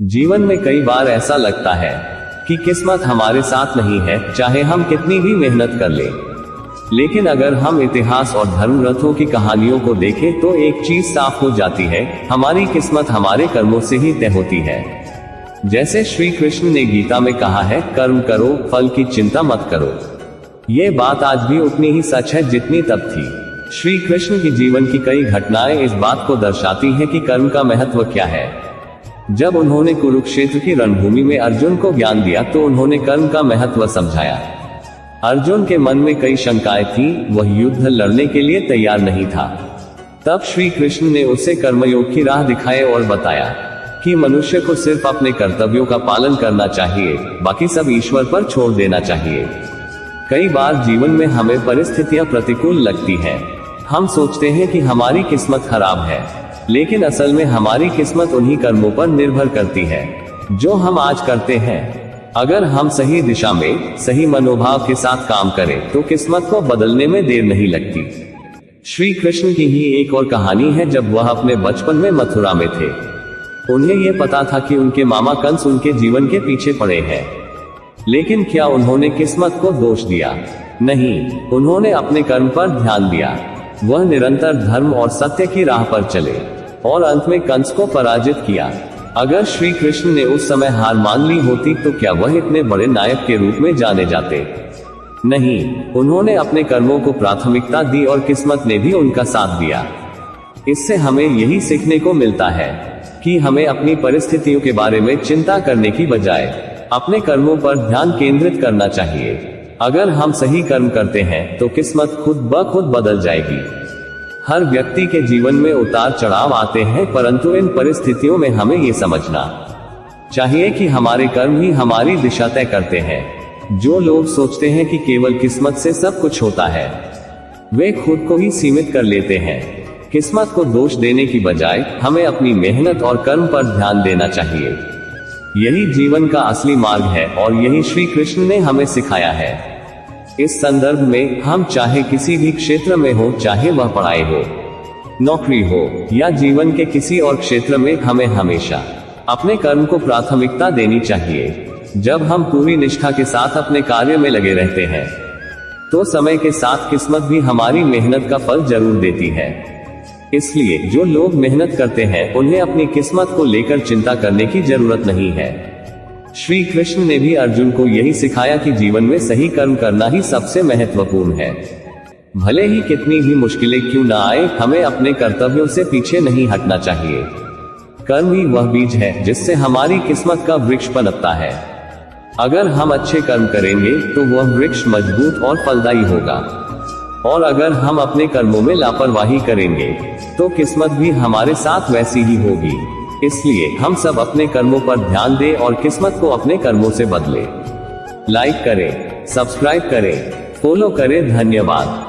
जीवन में कई बार ऐसा लगता है कि किस्मत हमारे साथ नहीं है, चाहे हम कितनी भी मेहनत कर लें। लेकिन अगर हम इतिहास और धर्म ग्रंथों की कहानियों को देखें तो एक चीज साफ हो जाती है, हमारी किस्मत हमारे कर्मों से ही तय होती है। जैसे श्री कृष्ण ने गीता में कहा है, कर्म करो, फल की चिंता मत करो। ये बात आज भी उतनी ही सच है जितनी तब थी। श्री कृष्ण की जीवन की कई घटनाएं इस बात को दर्शाती हैं कि कर्म का महत्व क्या है। जब उन्होंने कुरुक्षेत्र की रणभूमि में अर्जुन को ज्ञान दिया तो उन्होंने कर्म का महत्व समझाया। अर्जुन के मन में कई शंकाएं थी, वह युद्ध लड़ने के लिए तैयार नहीं था। तब श्री कृष्ण ने उसे कर्मयोग की राह दिखाई और बताया कि मनुष्य को सिर्फ अपने कर्तव्यों का पालन करना चाहिए, बाकी सब ईश्वर पर छोड़ देना चाहिए। कई बार जीवन में हमें परिस्थितियां प्रतिकूल लगती हैं। हम सोचते हैं कि हमारी किस्मत खराब है, लेकिन असल में हमारी किस्मत उन्हीं कर्मों पर निर्भर करती है जो हम आज करते हैं। अगर हम सही दिशा में, सही मनोभाव के साथ काम करें तो किस्मत को बदलने में देर नहीं लगती। श्री कृष्ण की ही एक और कहानी है। जब वह अपने बचपन में मथुरा में थे, उन्हें यह पता था कि उनके मामा कंस उनके जीवन के पीछे पड़े हैं। लेकिन क्या उन्होंने किस्मत को दोष दिया? नहीं, उन्होंने अपने कर्म पर ध्यान दिया। वह निरंतर धर्म और सत्य की राह पर चले और अंत में कंस को पराजित किया। अगर श्री कृष्ण ने उस समय हार मान ली होती तो क्या वह इतने बड़े नायक के रूप में जाने जाते? नहीं, उन्होंने अपने कर्मों को प्राथमिकता दी और किस्मत ने भी उनका साथ दिया। इससे हमें यही सीखने को मिलता है कि हमें अपनी परिस्थितियों के बारे में चिंता करने की बजाय अपने कर्मों पर ध्यान केंद्रित करना चाहिए। अगर हम सही कर्म करते हैं तो किस्मत खुद ब खुद बदल जाएगी। हर व्यक्ति के जीवन में उतार चढ़ाव आते हैं, परंतु इन परिस्थितियों में हमें ये समझना चाहिए कि हमारे कर्म ही हमारी दिशा तय करते हैं। जो लोग सोचते हैं कि केवल किस्मत से सब कुछ होता है, वे खुद को ही सीमित कर लेते हैं। किस्मत को दोष देने की बजाय हमें अपनी मेहनत और कर्म पर ध्यान देना चाहिए। यही जीवन का असली मार्ग है और यही श्री कृष्ण ने हमें सिखाया है। इस संदर्भ में हम चाहे किसी भी क्षेत्र में हो, चाहे वह पढ़ाई हो, नौकरी हो या जीवन के किसी और क्षेत्र में, हमें हमेशा अपने कर्म को प्राथमिकता देनी चाहिए। जब हम पूरी निष्ठा के साथ अपने कार्य में लगे रहते हैं तो समय के साथ किस्मत भी हमारी मेहनत का फल जरूर देती है। इसलिए जो लोग मेहनत करते हैं उन्हें अपनी किस्मत को लेकर चिंता करने की जरूरत नहीं है। श्री कृष्ण ने भी अर्जुन को यही सिखाया कि जीवन में सही कर्म करना ही सबसे महत्वपूर्ण है। भले ही कितनी भी मुश्किलें क्यों न आए, हमें अपने कर्तव्यों से पीछे नहीं हटना चाहिए। कर्म ही वह बीज है जिससे हमारी किस्मत का वृक्ष पनपता है। अगर हम अच्छे कर्म करेंगे तो वह वृक्ष मजबूत और फलदायी होगा, और अगर हम अपने कर्मों में लापरवाही करेंगे तो किस्मत भी हमारे साथ वैसी ही होगी। इसलिए हम सब अपने कर्मों पर ध्यान दें और किस्मत को अपने कर्मों से बदलें। लाइक करें, सब्सक्राइब करें, फॉलो करें। धन्यवाद।